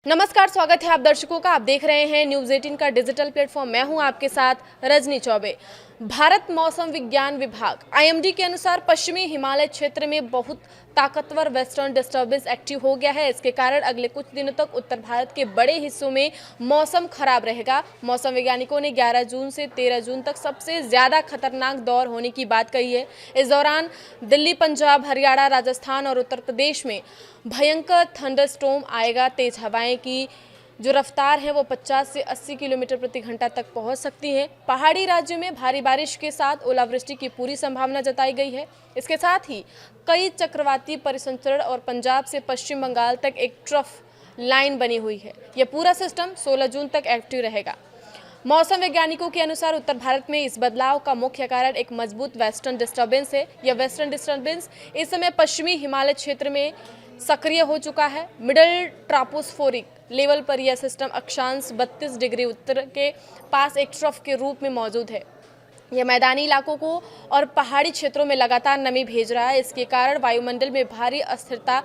नमस्कार, स्वागत है आप दर्शकों का। आप देख रहे हैं न्यूज़ 18 का डिजिटल प्लेटफॉर्म। मैं हूं आपके साथ रजनी चौबे। भारत मौसम विज्ञान विभाग आईएमडी के अनुसार पश्चिमी हिमालय क्षेत्र में बहुत ताकतवर वेस्टर्न डिस्टर्बेंस एक्टिव हो गया है। इसके कारण अगले कुछ दिनों तक उत्तर भारत के बड़े हिस्सों में मौसम खराब रहेगा। मौसम वैज्ञानिकों ने 11 जून से 13 जून तक सबसे ज्यादा खतरनाक दौर होने की बात कही है। इस दौरान दिल्ली, पंजाब, हरियाणा, राजस्थान और उत्तर प्रदेश में भयंकर थंडरस्टॉर्म आएगा। तेज हवाएं की जो रफ्तार है वो 50 से 80 किलोमीटर प्रति घंटा तक पहुंच सकती है। पहाड़ी राज्यों में भारी बारिश के साथ ओलावृष्टि की पूरी संभावना जताई गई है। इसके साथ ही कई चक्रवाती परिसंचरण और पंजाब से पश्चिम बंगाल तक एक ट्रफ लाइन बनी हुई है। यह पूरा सिस्टम 16 जून तक एक्टिव रहेगा। मौसम वैज्ञानिकों के अनुसार उत्तर भारत में इस बदलाव का मुख्य कारण एक मजबूत वेस्टर्न डिस्टर्बेंस है। यह वेस्टर्न डिस्टर्बेंस इस समय पश्चिमी हिमालय क्षेत्र में सक्रिय हो चुका है। मिडल ट्रापोस्फेरिक लेवल पर यह सिस्टम अक्षांश 32 डिग्री उत्तर के पास एक ट्रफ के रूप में मौजूद है। यह मैदानी इलाकों को और पहाड़ी क्षेत्रों में लगातार नमी भेज रहा है। इसके कारण वायुमंडल में भारी अस्थिरता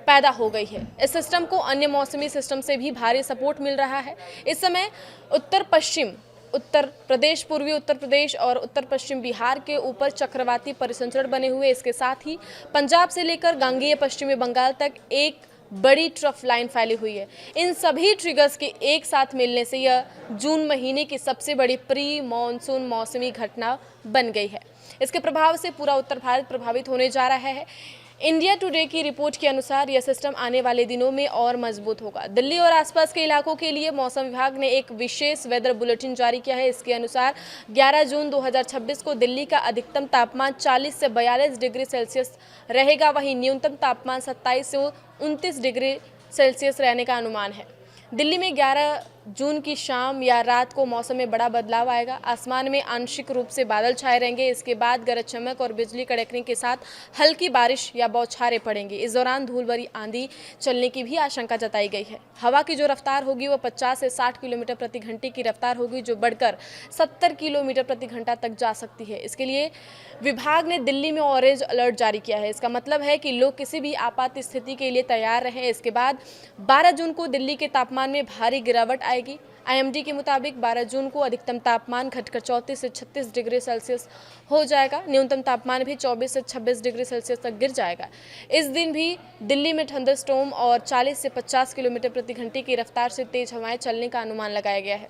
पैदा हो गई है। इस सिस्टम को अन्य मौसमी सिस्टम से भी भारी सपोर्ट मिल रहा है। इस समय उत्तर पश्चिम उत्तर प्रदेश, पूर्वी उत्तर प्रदेश और उत्तर पश्चिम बिहार के ऊपर चक्रवाती परिसंचरण बने हुए। इसके साथ ही पंजाब से लेकर गांगेय पश्चिमी बंगाल तक एक बड़ी ट्रफ लाइन फैली हुई है। इन सभी ट्रिगर्स के एक साथ मिलने से यह जून महीने की सबसे बड़ी प्री मॉनसून मौसमी घटना बन गई है। इसके प्रभाव से पूरा उत्तर भारत प्रभावित होने जा रहा है। इंडिया टुडे की रिपोर्ट के अनुसार यह सिस्टम आने वाले दिनों में और मजबूत होगा। दिल्ली और आसपास के इलाकों के लिए मौसम विभाग ने एक विशेष वेदर बुलेटिन जारी किया है। इसके अनुसार 11 जून 2026 को दिल्ली का अधिकतम तापमान 40 से 42 डिग्री सेल्सियस रहेगा। वहीं न्यूनतम तापमान 27 से 29 डिग्री सेल्सियस रहने का अनुमान है। दिल्ली में 11 जून की शाम या रात को मौसम में बड़ा बदलाव आएगा। आसमान में आंशिक रूप से बादल छाए रहेंगे। इसके बाद गरज चमक और बिजली कड़कने के साथ हल्की बारिश या बौछारें पड़ेंगी। इस दौरान धूल भरी आंधी चलने की भी आशंका जताई गई है। हवा की जो रफ्तार होगी वो 50 से 60 किलोमीटर प्रति घंटे की रफ्तार होगी, जो बढ़कर 70 किलोमीटर प्रति घंटा तक जा सकती है। इसके लिए विभाग ने दिल्ली में ऑरेंज अलर्ट जारी किया है। इसका मतलब है कि लोग किसी भी आपात स्थिति के लिए तैयार रहें। इसके बाद 12 जून को दिल्ली के तापमान में भारी गिरावट आएगी। आईएमडी के मुताबिक 12 जून को अधिकतम तापमान घटकर 34 से 36 डिग्री सेल्सियस हो जाएगा। न्यूनतम तापमान भी 24 से 26 डिग्री सेल्सियस तक गिर जाएगा। इस दिन भी दिल्ली में थंडरस्टॉर्म और 40 से 50 किलोमीटर प्रति घंटे की रफ्तार से तेज हवाएं चलने का अनुमान लगाया गया है।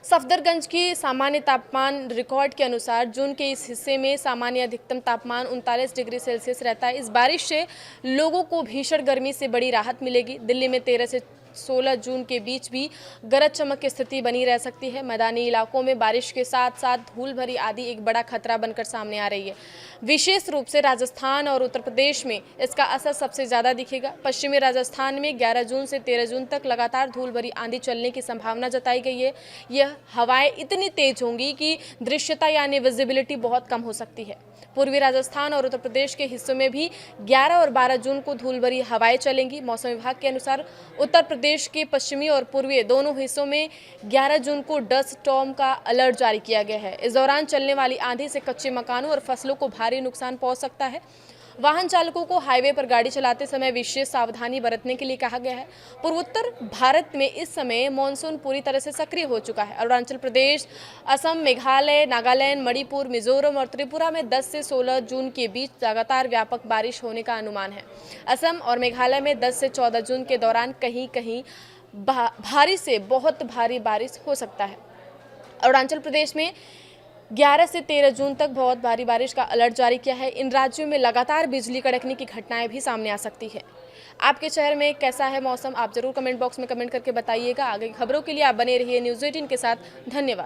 सफदरगंज की सामान्य तापमान रिकॉर्ड के अनुसार जून के इस हिस्से में सामान्य अधिकतम तापमान 39 डिग्री सेल्सियस रहता है। इस बारिश से लोगों को भीषण गर्मी से बड़ी राहत मिलेगी। दिल्ली में 13 से 16 जून के बीच भी गरज चमक की स्थिति बनी रह सकती है। मैदानी इलाकों में बारिश के साथ साथ धूल भरी आंधी एक बड़ा खतरा बनकर सामने आ रही है। विशेष रूप से राजस्थान और उत्तर प्रदेश में इसका असर सबसे ज्यादा दिखेगा। पश्चिमी राजस्थान में 11 जून से 13 जून तक लगातार धूल भरी आंधी चलने की संभावना जताई गई है। यह हवाएं इतनी तेज होंगी कि दृश्यता यानी विजिबिलिटी बहुत कम हो सकती है। पूर्वी राजस्थान और उत्तर प्रदेश के हिस्सों में भी 11 और 12 जून को धूल भरी हवाएं चलेंगी। मौसम विभाग के अनुसार उत्तर प्रदेश के पश्चिमी और पूर्वी दोनों हिस्सों में 11 जून को डस्ट स्टॉर्म का अलर्ट जारी किया गया है। इस दौरान चलने वाली आंधी से कच्चे मकानों और फसलों को भारी नुकसान पहुंच सकता है। वाहन चालकों को हाईवे पर गाड़ी चलाते समय विशेष सावधानी बरतने के लिए कहा गया है। पूर्वोत्तर भारत में इस समय मानसून पूरी तरह से सक्रिय हो चुका है। अरुणाचल प्रदेश, असम, मेघालय, नागालैंड, मणिपुर, मिजोरम और त्रिपुरा में 10 से 16 जून के बीच लगातार व्यापक बारिश होने का अनुमान है। असम और मेघालय में 10 से 14 जून के दौरान कहीं कहीं भारी से बहुत भारी बारिश हो सकता है। अरुणाचल प्रदेश में 11 से 13 जून तक बहुत भारी बारिश का अलर्ट जारी किया है। इन राज्यों में लगातार बिजली कड़कने की घटनाएं भी सामने आ सकती है। आपके शहर में कैसा है मौसम, आप जरूर कमेंट बॉक्स में कमेंट करके बताइएगा। आगे खबरों के लिए आप बने रहिए न्यूज़ 18 के साथ। धन्यवाद।